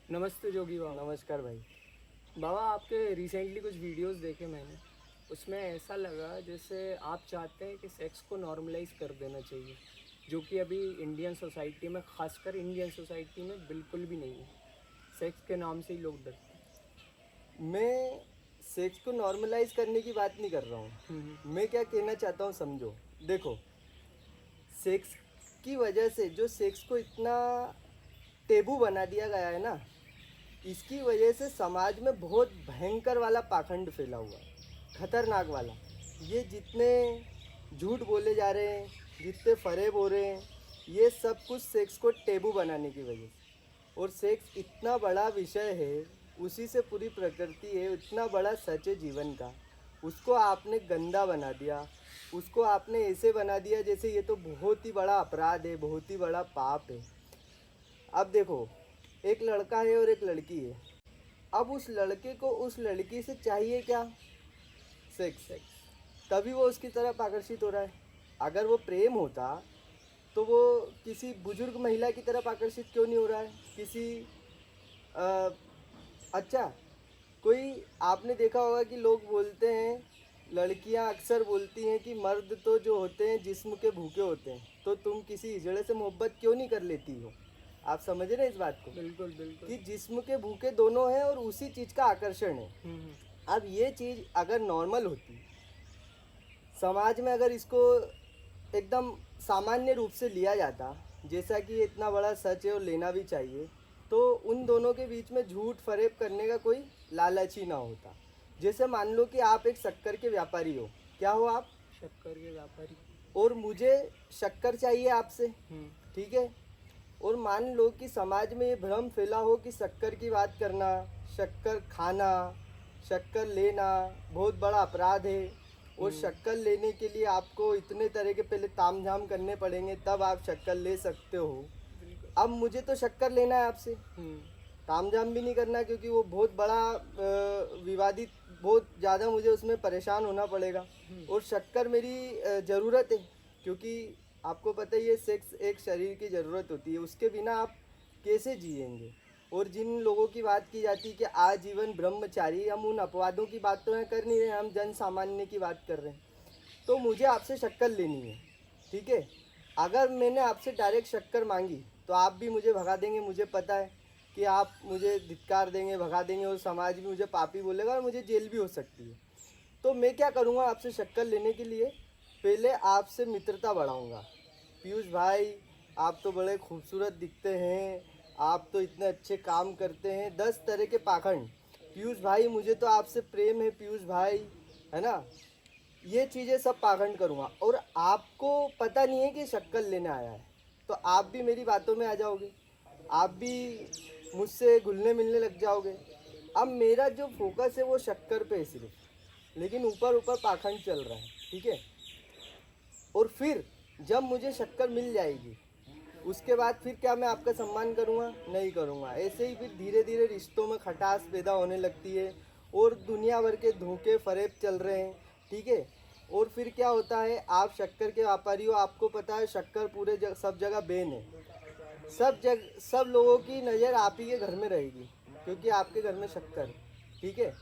नमस्ते जोगी बाबा। नमस्कार भाई। बाबा आपके रिसेंटली कुछ वीडियोस देखे मैंने, उसमें ऐसा लगा जैसे आप चाहते हैं कि सेक्स को नॉर्मलाइज कर देना चाहिए, जो कि अभी इंडियन सोसाइटी में, खासकर इंडियन सोसाइटी में बिल्कुल भी नहीं है। सेक्स के नाम से ही लोग डरते मैं सेक्स को नॉर्मलाइज करने की बात नहीं कर रहा हूँ। हैं। मैं क्या कहना चाहता हूँ समझो। देखो, सेक्स की वजह से जो सेक्स को इतना टेबू बना दिया गया है ना, इसकी वजह से समाज में बहुत भयंकर वाला पाखंड फैला हुआ है, खतरनाक वाला। ये जितने झूठ बोले जा रहे हैं, जितने फरेब हो रहे हैं, ये सब कुछ सेक्स को टेबू बनाने की वजह से। और सेक्स इतना बड़ा विषय है, उसी से पूरी प्रकृति है, इतना बड़ा सच है जीवन का। उसको आपने गंदा बना दिया, उसको आपने ऐसे बना दिया जैसे ये तो बहुत ही बड़ा अपराध है, बहुत ही बड़ा पाप है। अब देखो, एक लड़का है और एक लड़की है। अब उस लड़के को उस लड़की से चाहिए क्या? सेक्स। सेक्स। तभी वो उसकी तरफ आकर्षित हो रहा है। अगर वो प्रेम होता तो वो किसी बुजुर्ग महिला की तरफ आकर्षित क्यों नहीं हो रहा है? किसी अ, अच्छा, कोई आपने देखा होगा कि लोग बोलते हैं, लड़कियां अक्सर बोलती हैं कि मर्द तो जो होते हैं जिस्म के भूखे होते हैं, तो तुम किसी हिजड़े से मोहब्बत क्यों नहीं कर लेती हो? आप समझ रहे हैं इस बात को? बिल्कुल बिल्कुल। कि जिस्म के भूखे दोनों हैं और उसी चीज़ का आकर्षण है। हम्म। अब ये चीज़ अगर नॉर्मल होती, समाज में अगर इसको एकदम सामान्य रूप से लिया जाता, जैसा कि ये इतना बड़ा सच है और लेना भी चाहिए, तो उन दोनों के बीच में झूठ फरेब करने का कोई लालच ही ना होता। जैसे मान लो कि आप एक शक्कर के व्यापारी हो। क्या हो आप? शक्कर के व्यापारी। और मुझे शक्कर चाहिए आपसे, हम्म। ठीक है। और मान लो कि समाज में ये भ्रम फैला हो कि शक्कर की बात करना, शक्कर खाना, शक्कर लेना बहुत बड़ा अपराध है। और शक्कर लेने के लिए आपको इतने तरह के पहले तामझाम करने पड़ेंगे, तब आप शक्कर ले सकते हो। बिल्कुल। अब मुझे तो शक्कर लेना है आपसे, हम्म। तामझाम भी नहीं करना, क्योंकि वो बहुत बड़ा विवादित, बहुत ज़्यादा मुझे उसमें परेशान होना पड़ेगा। और शक्कर मेरी ज़रूरत है, क्योंकि आपको पता ही है सेक्स एक शरीर की ज़रूरत होती है, उसके बिना आप कैसे जिएंगे। और जिन लोगों की बात की जाती है कि आजीवन ब्रह्मचारी, हम उन अपवादों की बात तो कर नहीं रहे, हम जन सामान्य की बात कर रहे हैं। तो मुझे आपसे शक्कर लेनी है, ठीक है। अगर मैंने आपसे डायरेक्ट शक्कर मांगी तो आप भी मुझे भगा देंगे, मुझे पता है कि आप मुझे धिक्कार देंगे, भगा देंगे, और समाज भी मुझे पापी बोलेगा और मुझे जेल भी हो सकती है। तो मैं क्या करूँगा आपसे शक्कर लेने के लिए? पहले आपसे मित्रता बढ़ाऊँगा। पीयूष भाई, आप तो बड़े खूबसूरत दिखते हैं, आप तो इतने अच्छे काम करते हैं, 10 तरह के पाखंड। पीयूष भाई, मुझे तो आपसे प्रेम है पीयूष भाई, है ना। ये चीज़ें सब पाखंड करूँगा। और आपको पता नहीं है कि शक्कर लेने आया है, तो आप भी मेरी बातों में आ जाओगे, आप भी मुझसे घुलने मिलने लग जाओगे। अब मेरा जो फोकस है वो शक्कर पे है सिर्फ, लेकिन ऊपर ऊपर पाखंड चल रहा है, ठीक है। और फिर जब मुझे शक्कर मिल जाएगी, उसके बाद फिर क्या मैं आपका सम्मान करूँगा? नहीं करूँगा। ऐसे ही फिर धीरे धीरे रिश्तों में खटास पैदा होने लगती है, और दुनिया भर के धोखे फरेब चल रहे हैं, ठीक है। और फिर क्या होता है, आप शक्कर के व्यापारी हो, आपको पता है शक्कर पूरे सब जगह बैन है। सब लोगों की नज़र आप ही के घर में रहेगी, क्योंकि आपके घर में शक्कर है, ठीक है।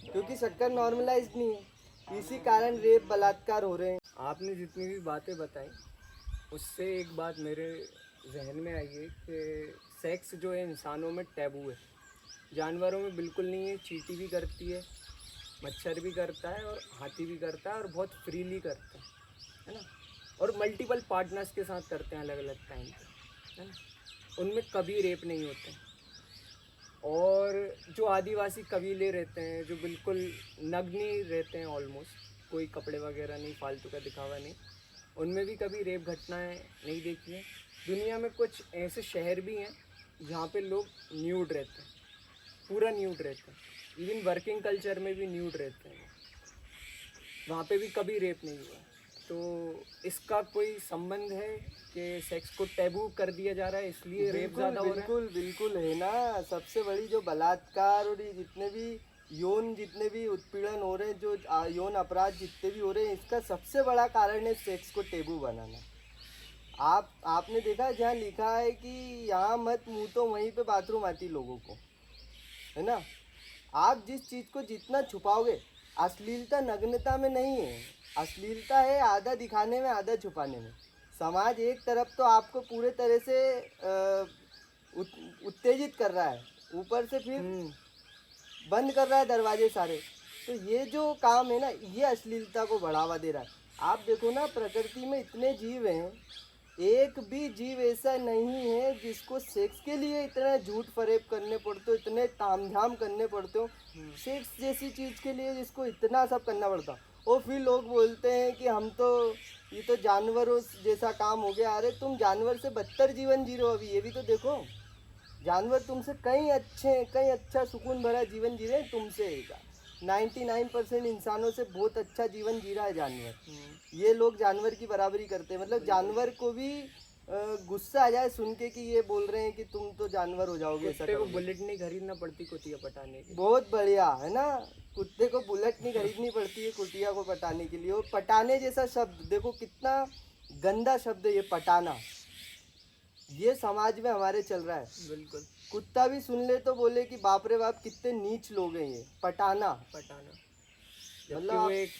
क्योंकि शक्कर नॉर्मलाइज नहीं है, इसी कारण रेप बलात्कार हो रहे हैं। आपने जितनी भी बातें बताई, उससे एक बात मेरे जहन में आई है कि सेक्स जो है इंसानों में टैबू है, जानवरों में बिल्कुल नहीं है। चींटी भी करती है, मच्छर भी करता है, और हाथी भी करता है, और बहुत फ्रीली करते हैं, है ना। और मल्टीपल पार्टनर्स के साथ करते हैं अलग अलग टाइम पे, है ना। उनमें कभी रेप नहीं होते हैं। और जो आदिवासी कबीले रहते हैं, जो बिल्कुल नग्न रहते हैं, ऑलमोस्ट कोई कपड़े वगैरह नहीं, फालतू का दिखावा नहीं, उनमें भी कभी रेप घटनाएं नहीं देखी हैं। दुनिया में कुछ ऐसे शहर भी हैं जहाँ पे लोग न्यूड रहते हैं, पूरा न्यूड रहते हैं, इवन वर्किंग कल्चर में भी न्यूड रहते हैं, वहाँ पे भी कभी रेप नहीं हुआ। तो इसका कोई संबंध है कि सेक्स को टैबू कर दिया जा रहा है इसलिए रेप बिल्कुल ज़्यादा हो रहा है? बिल्कुल बिल्कुल है ना। सबसे बड़ी जो बलात्कार और ये जितने भी उत्पीड़न हो रहे हैं, जो यौन अपराध जितने भी हो रहे हैं, इसका सबसे बड़ा कारण है सेक्स को टेबू बनाना। आपने देखा है जहाँ लिखा है कि यहाँ मत, मुँह तो वहीं पे बाथरूम आती लोगों को, है ना। आप जिस चीज़ को जितना छुपाओगे, अश्लीलता नग्नता में नहीं है, अश्लीलता है आधा दिखाने में आधा छुपाने में। समाज एक तरफ तो आपको पूरे तरह से उत्तेजित कर रहा है, ऊपर से फिर बंद कर रहा है दरवाजे सारे। तो ये जो काम है ना, ये अश्लीलता को बढ़ावा दे रहा है। आप देखो ना, प्रकृति में इतने जीव हैं, एक भी जीव ऐसा नहीं है जिसको सेक्स के लिए इतना झूठ फरेब करने पड़ते हो, इतने तामझाम करने पड़ते हो, सेक्स जैसी चीज़ के लिए जिसको इतना सब करना पड़ता। और फिर लोग बोलते हैं कि हम तो, ये तो जानवरों जैसा काम हो गया। अरे तुम जानवर से बदतर जीवन जी रहे हो। अभी ये भी तो देखो, जानवर तुमसे कहीं अच्छे, कहीं अच्छा सुकून भरा जीवन जी रहे हैं तुमसे। 99% इंसानों से बहुत अच्छा जीवन जी रहा है जानवर। ये लोग जानवर की बराबरी करते हैं। मतलब जानवर को भी गुस्सा आ जाए सुन के कि ये बोल रहे हैं कि तुम तो जानवर हो जाओगे, ऐसा कुत्ते को करोगे। बुलेट नहीं खरीदना पड़ती कुतिया पटाने की। बहुत बढ़िया है ना। कुत्ते को बुलेट नहीं खरीदनी पड़ती है कुतिया को पटाने के लिए। और पटाने जैसा शब्द देखो, कितना गंदा शब्द है ये पटाना। ये समाज में हमारे चल रहा है। बिल्कुल। कुत्ता भी सुन ले तो बोले कि बाप रे बाप कितने नीच लोग हैं ये। पटाना पटाना मतलब जबकि वो आप एक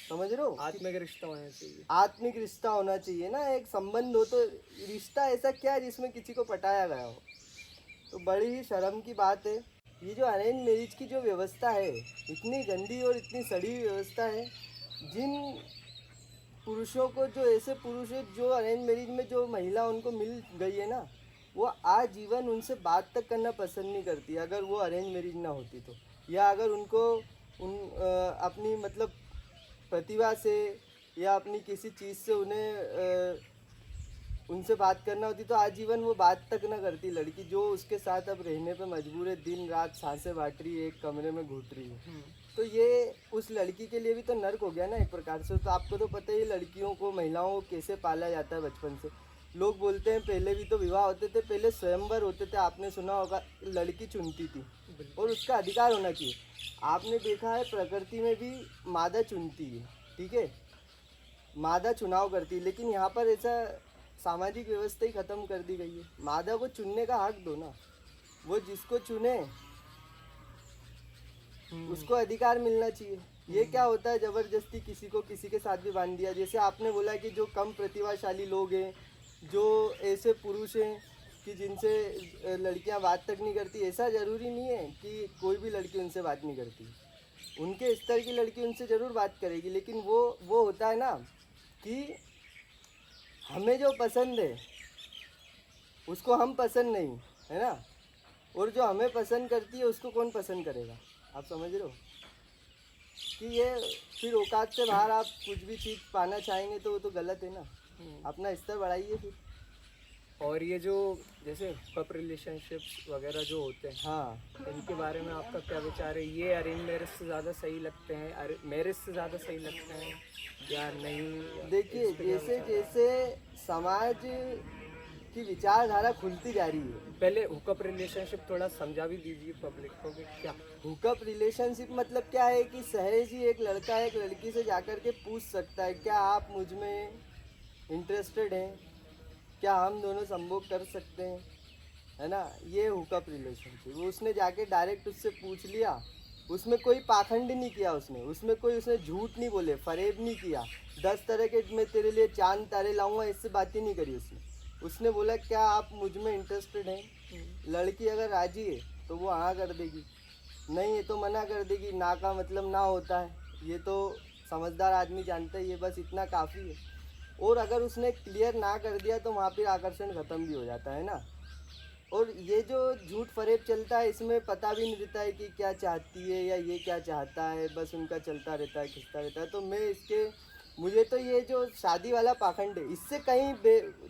समझ रहे हो, आत्मिक रिश्ता होना चाहिए। आत्मिक रिश्ता होना चाहिए ना, एक संबंध हो। तो रिश्ता ऐसा क्या है जिसमें किसी को पटाया गया हो। तो बड़ी ही शर्म की बात है। ये जो अरेंज मैरिज की जो व्यवस्था है, इतनी गंदी और इतनी सड़ी हुई व्यवस्था है। जिन पुरुषों को, जो ऐसे पुरुष है जो अरेंज मैरिज में जो महिला उनको मिल गई है ना, वो आजीवन उनसे बात तक करना पसंद नहीं करती अगर वो अरेंज मैरिज ना होती तो। या अगर उनको अपनी मतलब प्रतिभा से या अपनी किसी चीज़ से उन्हें उनसे बात करना होती तो आजीवन वो बात तक ना करती लड़की, जो उसके साथ अब रहने पे मजबूर है, दिन रात सांसें बांट रही है, एक कमरे में घुट रही है। तो ये उस लड़की के लिए भी तो नर्क हो गया ना एक प्रकार से। तो आपको तो पता ही है लड़कियों को, महिलाओं को कैसे पाला जाता है बचपन से। लोग बोलते हैं पहले भी तो विवाह होते थे, पहले स्वयंवर होते थे, आपने सुना होगा, लड़की चुनती थी और उसका अधिकार होना चाहिए। आपने देखा है प्रकृति में भी मादा चुनती है, ठीक है, मादा चुनाव करती है। लेकिन यहाँ पर ऐसा सामाजिक व्यवस्था ही खत्म कर दी गई है। मादा को चुनने का हक दो ना, वो जिसको चुने उसको अधिकार मिलना चाहिए। ये क्या होता है, जबरदस्ती किसी को किसी के साथ भी बांध दिया। जैसे आपने बोला कि जो कम प्रतिभाशाली लोग हैं, जो ऐसे पुरुष हैं कि जिनसे लड़कियां बात तक नहीं करती, ऐसा ज़रूरी नहीं है कि कोई भी लड़की उनसे बात नहीं करती। उनके स्तर की लड़की उनसे ज़रूर बात करेगी। लेकिन वो होता है ना कि हमें जो पसंद है उसको हम पसंद नहीं, है ना। और जो हमें पसंद करती है उसको कौन पसंद करेगा। आप समझ रहे हो कि ये फिर औकात से बाहर आप कुछ भी चीज़ पाना चाहेंगे तो वो तो गलत है ना। अपना स्तर बढ़ाइए फिर। और ये जो जैसे कप रिलेशनशिप्स वगैरह जो होते हैं, हाँ, इनके बारे में आपका क्या विचार है? ये अरेंज मैरिज से ज़्यादा सही लगते हैं, मैरिज से ज़्यादा सही लगते हैं या नहीं? देखिए इस पे क्या जैसे विचार है? जैसे समाज की विचारधारा खुलती जा रही है। पहले हुकअप रिलेशनशिप थोड़ा समझा भी दीजिए पब्लिक को कि क्या। हुकअप रिलेशनशिप मतलब क्या है कि सहज ही एक लड़का एक लड़की से जाकर के पूछ सकता है, क्या आप मुझ में इंटरेस्टेड हैं, क्या हम दोनों संभोग कर सकते हैं, है ना। ये हुकअप रिलेशनशिप, वो उसने जाके डायरेक्ट उससे पूछ लिया। उसमें कोई पाखंड नहीं किया, उसमें कोई उसने झूठ नहीं बोले, फरेब नहीं किया, 10 तरह के मैं तेरे लिए चांद तारे लाऊंगा, इससे बात ही नहीं करी उसने बोला क्या आप मुझ में इंटरेस्टेड हैं। लड़की अगर राजी है तो वो हाँ कर देगी, नहीं है तो मना कर देगी। ना का मतलब ना होता है, ये तो समझदार आदमी जानता है, ये बस इतना काफ़ी है। और अगर उसने क्लियर ना कर दिया तो वहाँ पर आकर्षण ख़त्म भी हो जाता है ना। और ये जो झूठ फरेब चलता है, इसमें पता भी नहीं रहता है कि क्या चाहती है या ये क्या चाहता है, बस उनका चलता रहता है, खिंचता रहता है। तो मुझे तो ये जो शादी वाला पाखंड है, इससे कहीं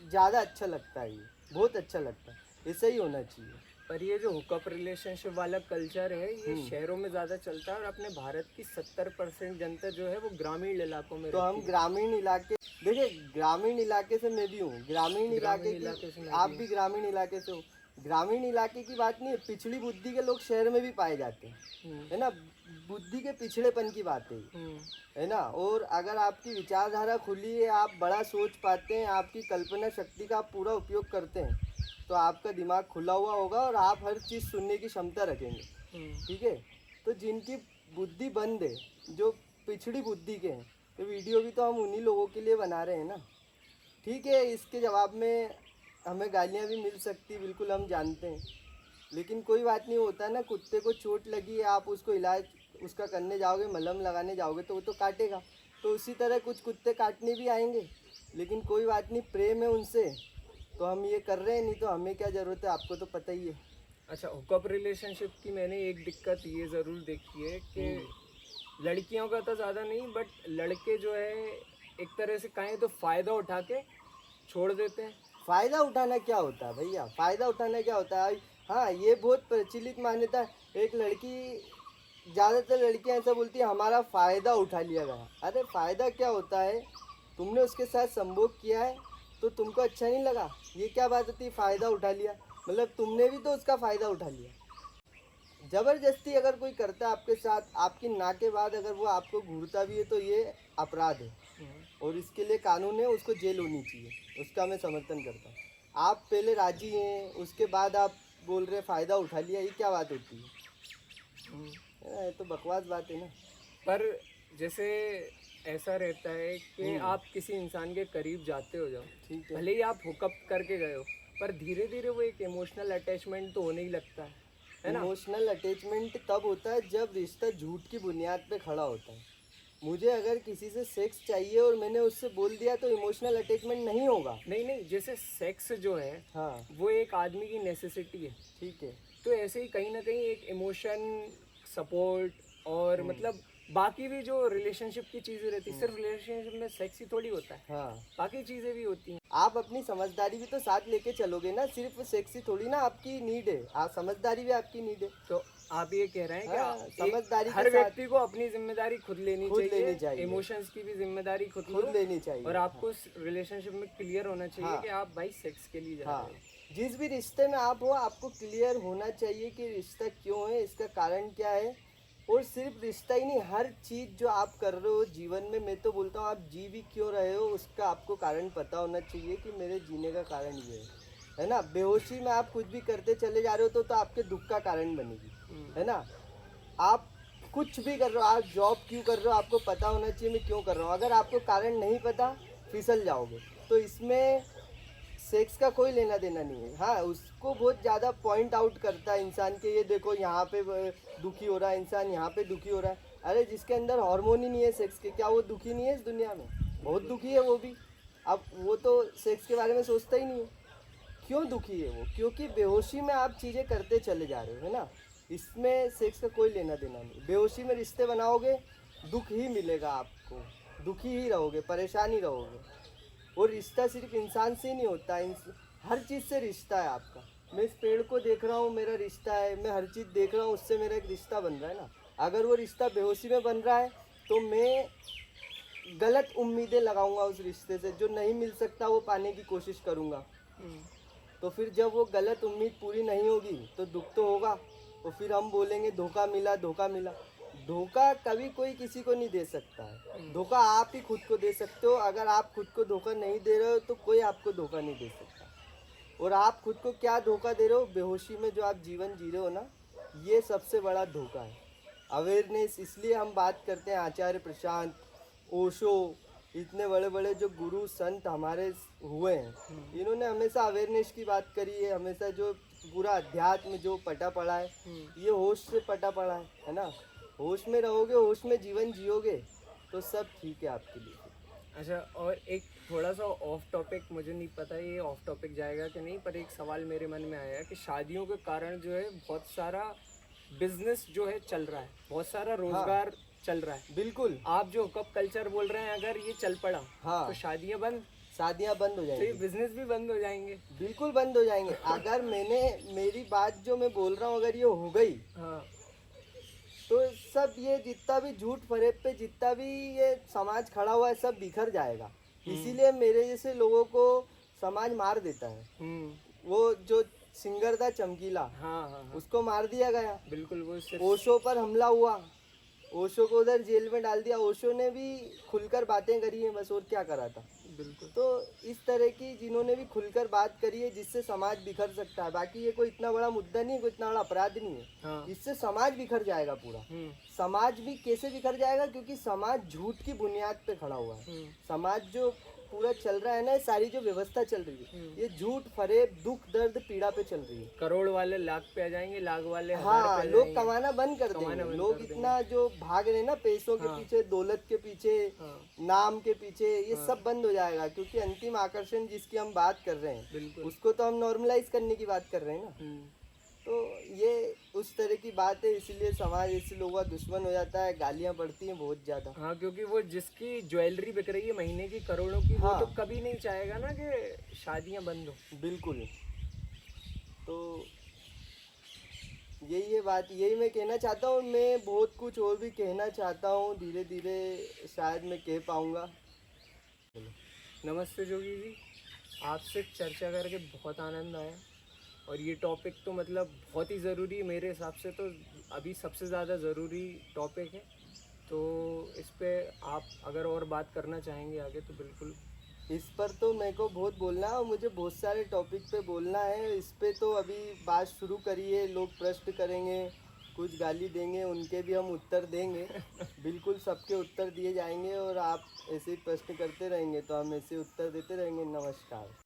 ज़्यादा अच्छा लगता है, ये बहुत अच्छा लगता है, ऐसा ही होना चाहिए। पर ये जो हुकअप रिलेशनशिप वाला कल्चर है, ये शहरों में ज़्यादा चलता है और अपने भारत की 70% जनता जो है वो ग्रामीण इलाकों में तो हम ग्रामीण इलाके, देखिए ग्रामीण इलाके से मैं भी हूँ, ग्रामीण इलाके की आप भी ग्रामीण इलाके से हो। ग्रामीण इलाके की बात नहीं है, पिछड़ी बुद्धि के लोग शहर में भी पाए जाते हैं, है ना। बुद्धि के पिछड़ेपन की बात है ना। और अगर आपकी विचारधारा खुली है, आप बड़ा सोच पाते हैं, आपकी कल्पना शक्ति का आप पूरा उपयोग करते हैं, तो आपका दिमाग खुला हुआ होगा और आप हर चीज़ सुनने की क्षमता रखेंगे। ठीक है, तो जिनकी बुद्धि बंद है, जो पिछड़ी बुद्धि के हैं, तो वीडियो भी तो हम उन्हीं लोगों के लिए बना रहे हैं ना। ठीक है, इसके जवाब में हमें गालियाँ भी मिल सकती, बिल्कुल हम जानते हैं, लेकिन कोई बात नहीं। होता ना, कुत्ते को चोट लगी है, आप उसको इलाज उसका करने जाओगे, मलहम लगाने जाओगे तो वो तो काटेगा। तो उसी तरह कुछ कुत्ते काटने भी आएंगे, लेकिन कोई बात नहीं, प्रेम है उनसे तो हम ये कर रहे हैं, नहीं तो हमें क्या ज़रूरत है, आपको तो पता ही है। अच्छा, हुकअप रिलेशनशिप की मैंने एक दिक्कत ये ज़रूर देखी है कि लड़कियों का तो ज़्यादा नहीं, बट लड़के जो है एक तरह से कहें तो फ़ायदा उठा के छोड़ देते हैं। फ़ायदा उठाना क्या होता है भैया, फ़ायदा उठाना क्या होता है? हाँ, ये बहुत प्रचलित मान्यता है। एक लड़की, ज़्यादातर लड़कियां ऐसा बोलती है, हमारा फ़ायदा उठा लिया गया। अरे फ़ायदा क्या होता है? तुमने उसके साथ संभोग किया है तो तुमको अच्छा नहीं लगा, ये क्या बात होती है फ़ायदा उठा लिया? मतलब तुमने भी तो उसका फ़ायदा उठा लिया। ज़बरदस्ती अगर कोई करता है आपके साथ, आपकी ना के बाद अगर वो आपको घूरता भी है तो ये अपराध है, और इसके लिए कानून है, उसको जेल होनी चाहिए, उसका मैं समर्थन करता हूँ। आप पहले राजी हैं, उसके बाद आप बोल रहे फ़ायदा उठा लिया, ये क्या बात होती है? ये तो बकवास बात है ना। पर जैसे ऐसा रहता है कि आप किसी इंसान के करीब जाते हो, जाओ ठीक है, भले ही आप हुकअप करके गए हो, पर धीरे धीरे वो एक इमोशनल अटैचमेंट तो होने ही लगता है ना। इमोशनल अटैचमेंट तब होता है जब रिश्ता झूठ की बुनियाद पे खड़ा होता है। मुझे अगर किसी से सेक्स चाहिए और मैंने उससे बोल दिया तो इमोशनल अटैचमेंट नहीं होगा। नहीं नहीं, जैसे सेक्स जो है हाँ, वो एक आदमी की नेसेसिटी है, ठीक है। तो ऐसे ही कहीं ना कहीं एक इमोशन, सपोर्ट और मतलब बाकी भी जो रिलेशनशिप की चीज़ें रहती है, सिर्फ रिलेशनशिप में सेक्स ही थोड़ी होता है, हाँ, बाकी चीज़ें भी होती हैं। आप अपनी समझदारी भी तो साथ लेके चलोगे ना, सिर्फ सेक्सी थोड़ी ना आपकी नीड है, आप समझदारी भी आपकी नीड है। तो आप ये कह रहे हैं कि हाँ, समझदारी के हर साथ व्यक्ति को अपनी जिम्मेदारी खुद लेनी खुद लेनी चाहिए, चाहिए, इमोशंस की भी जिम्मेदारी खुद खुद लो, लेनी चाहिए। और आपको रिलेशनशिप में क्लियर होना चाहिए हाँ। कि आप भाई सेक्स के लिए जा हाँ, रहे हो। जिस भी रिश्ते में आप हो, आपको क्लियर होना चाहिए कि रिश्ता क्यों है, इसका कारण क्या है। और सिर्फ रिश्ता ही नहीं, हर चीज़ जो आप कर रहे हो जीवन में, मैं तो बोलता हूँ आप जी भी क्यों रहे हो उसका आपको कारण पता होना चाहिए कि मेरे जीने का कारण ये है ना। बेहोशी में आप कुछ भी करते चले जा रहे हो तो आपके दुख का कारण बनेगी, है ना। आप कुछ भी कर रहे हो, आप जॉब क्यों कर रहे हो आपको पता होना चाहिए मैं क्यों कर रहा हूँ। अगर आपको कारण नहीं पता, फिसल जाओगे। तो इसमें सेक्स का कोई लेना देना नहीं है। हाँ, उसको बहुत ज़्यादा पॉइंट आउट करता है इंसान के, ये देखो यहाँ पे दुखी हो रहा है इंसान, यहाँ पे दुखी हो रहा है। अरे जिसके अंदर हार्मोन ही नहीं है सेक्स के, क्या वो दुखी नहीं है इस दुनिया में? बहुत दुखी है वो भी। अब वो तो सेक्स के बारे में सोचता ही नहीं है। क्यों दुखी है वो? क्योंकि बेहोशी में आप चीज़ें करते चले जा रहे हो, है ना। इसमें सेक्स का कोई लेना देना नहीं। बेहोशी में रिश्ते बनाओगे, दुख ही मिलेगा आपको, दुखी ही रहोगे, परेशान ही रहोगे। और रिश्ता सिर्फ इंसान से ही नहीं होता, हर चीज़ से रिश्ता है आपका। मैं इस पेड़ को देख रहा हूँ, मेरा रिश्ता है। मैं हर चीज़ देख रहा हूँ, उससे मेरा एक रिश्ता बन रहा है ना। अगर वो रिश्ता बेहोशी में बन रहा है तो मैं गलत उम्मीदें लगाऊंगा उस रिश्ते से, जो नहीं मिल सकता वो पाने की कोशिश करूँगा। तो फिर जब वो गलत उम्मीद पूरी नहीं होगी तो दुख तो होगा, और फिर हम बोलेंगे धोखा मिला, धोखा मिला। धोखा कभी कोई किसी को नहीं दे सकता है, धोखा आप ही खुद को दे सकते हो। अगर आप खुद को धोखा नहीं दे रहे हो तो कोई आपको धोखा नहीं दे सकता। और आप खुद को क्या धोखा दे रहे हो? बेहोशी में जो आप जीवन जी रहे हो ना, ये सबसे बड़ा धोखा है। अवेयरनेस, इसलिए हम बात करते हैं आचार्य प्रशांत, ओशो, इतने बड़े बड़े जो गुरु संत हमारे हुए हैं, इन्होंने हमेशा अवेयरनेस की बात करी है। हमेशा जो पूरा अध्यात्म जो पटा पड़ा है, ये होश से पटा पड़ा है ना। होश में रहोगे, होश में जीवन जियोगे तो सब ठीक है आपके लिए। अच्छा, और एक थोड़ा सा ऑफ टॉपिक, मुझे नहीं पता ये ऑफ टॉपिक जाएगा कि नहीं, पर एक सवाल मेरे मन में आया कि शादियों के कारण जो है बहुत सारा बिजनेस जो है चल रहा है, बहुत सारा रोजगार चल रहा है। बिल्कुल, आप जो हुकअप कल्चर बोल रहे हैं, अगर ये चल पड़ा हाँ, तो शादियां बंद, शादियाँ बंद हो तो ये जाएंगी, बिजनेस भी बंद हो जाएंगे। बिल्कुल बंद हो जाएंगे। अगर मेरी बात जो मैं बोल रहा हूँ अगर ये हो गई हाँ। तो सब ये जितना भी झूठ फरेब पे जितना भी ये समाज खड़ा हुआ है सब बिखर जाएगा। इसीलिए मेरे जैसे लोगों को समाज मार देता है। वो जो सिंगर था चमकीला, हाँ हाँ हाँ, उसको मार दिया गया। बिल्कुल। वो सिर्फ ओशो पर हमला हुआ, ओशो को उधर जेल में डाल दिया। ओशो ने भी खुलकर बातें करी हैं बस, और क्या करा था। बिल्कुल। तो इस तरह की जिन्होंने भी खुलकर बात करी है जिससे समाज बिखर सकता है। बाकी ये कोई इतना बड़ा मुद्दा नहीं है, कोई इतना बड़ा अपराध नहीं है। हाँ। इससे समाज बिखर जाएगा पूरा। समाज भी कैसे बिखर जाएगा, क्योंकि समाज झूठ की बुनियाद पे खड़ा हुआ है। समाज जो पूरा चल रहा है ना, सारी जो व्यवस्था चल रही है, ये झूठ, फरेब, दुख, दर्द, पीड़ा पे चल रही है। करोड़ वाले लाख पे आ जाएंगे, लाख वाले हजार हाँ, पे आ लोग जाएंगे। कमाना बंद कर कमाना देंगे। बंद लोग कर देंगे। इतना जो भाग रहे हैं ना पैसों के हाँ। पीछे, दौलत के पीछे, हाँ। नाम के पीछे, ये हाँ। सब बंद हो जाएगा। क्योंकि अंतिम आकर्षण जिसकी हम बात कर रहे हैं, बिल्कुल। उसको तो हम नॉर्मलाइज करने की बात कर रहे हैं ना। तो ये उस तरह की बात है, इसीलिए समाज ऐसे लोगों का दुश्मन हो जाता है, गालियाँ पड़ती हैं बहुत ज़्यादा। हाँ, क्योंकि वो जिसकी ज्वेलरी बिक रही है महीने की करोड़ों की, हाँ। वो तो कभी नहीं चाहेगा ना कि शादियां बंद हो। बिल्कुल। तो यही है बात, यही मैं कहना चाहता हूँ। मैं बहुत कुछ और भी कहना चाहता हूँ, धीरे धीरे शायद मैं कह पाऊँगा। नमस्ते जोगी जी, आपसे चर्चा करके बहुत आनंद आया। और ये टॉपिक तो मतलब बहुत ही ज़रूरी है मेरे हिसाब से, तो अभी सबसे ज़्यादा ज़रूरी टॉपिक है। तो इस पे आप अगर और बात करना चाहेंगे आगे तो बिल्कुल। इस पर तो मेरे को बहुत बोलना है और मुझे बहुत सारे टॉपिक पे बोलना है। इस पे तो अभी बात शुरू करी है, लोग प्रश्न करेंगे, कुछ गाली देंगे, उनके भी हम उत्तर देंगे। बिल्कुल सबके उत्तर दिए जाएंगे और आप ऐसे ही प्रश्न करते रहेंगे तो हम ऐसे उत्तर देते रहेंगे। नमस्कार।